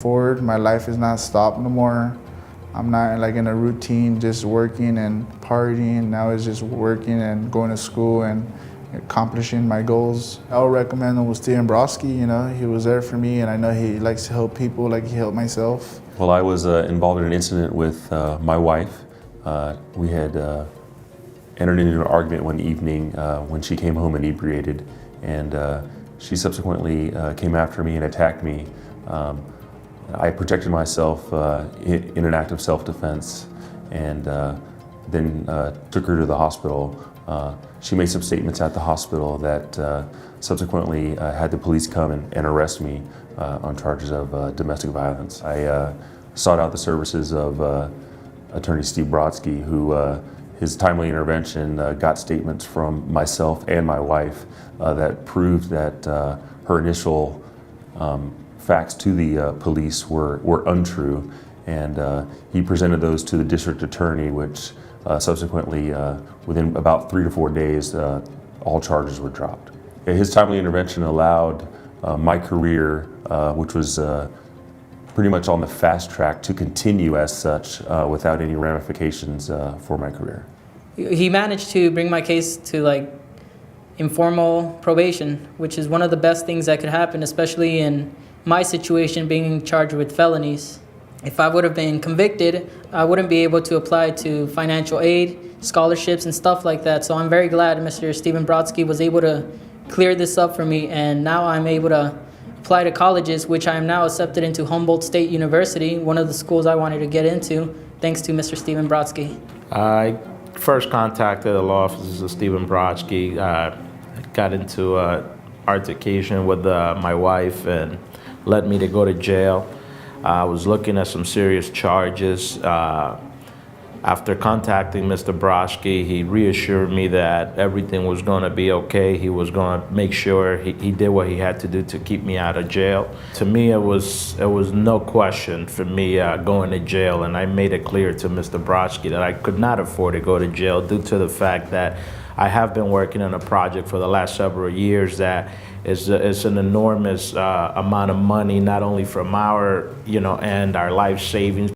Forward, my life is not stopped no more. I'm not like in a routine just working and partying. Now it's just working and going to school and accomplishing my goals. I would recommend him with Steven Brodsky. You know, he was there for me, and I know he likes to help people like he helped myself. Well, I was involved in an incident with my wife. We had entered into an argument one evening when she came home inebriated, and she subsequently came after me and attacked me. I protected myself in an act of self-defense, and then took her to the hospital. She made some statements at the hospital that subsequently had the police come and arrest me on charges of domestic violence. I sought out the services of Attorney Steve Brodsky, who his timely intervention got statements from myself and my wife that proved that her initial facts to the police were untrue, and he presented those to the district attorney, which subsequently, within about 3 to 4 days, all charges were dropped. His timely intervention allowed my career, which was pretty much on the fast track, to continue as such without any ramifications for my career. He managed to bring my case to informal probation, which is one of the best things that could happen, especially in my situation being charged with felonies. If I would have been convicted, I wouldn't be able to apply to financial aid, scholarships, and stuff like that. So I'm very glad Mr. Steven Brodsky was able to clear this up for me, and now I'm able to apply to colleges, which I am now accepted into Humboldt State University, one of the schools I wanted to get into, thanks to Mr. Steven Brodsky. I first contacted the law offices of Steven Brodsky, got into an altercation with my wife, and led me to go to jail. I was looking at some serious charges. After contacting Mr. Brodsky, he reassured me that everything was going to be okay. He was going to make sure he did what he had to do to keep me out of jail. To me, it was no question for me going to jail, and I made it clear to Mr. Brodsky that I could not afford to go to jail due to the fact that I have been working on a project for the last several years that is an enormous amount of money, not only from our, and our life savings,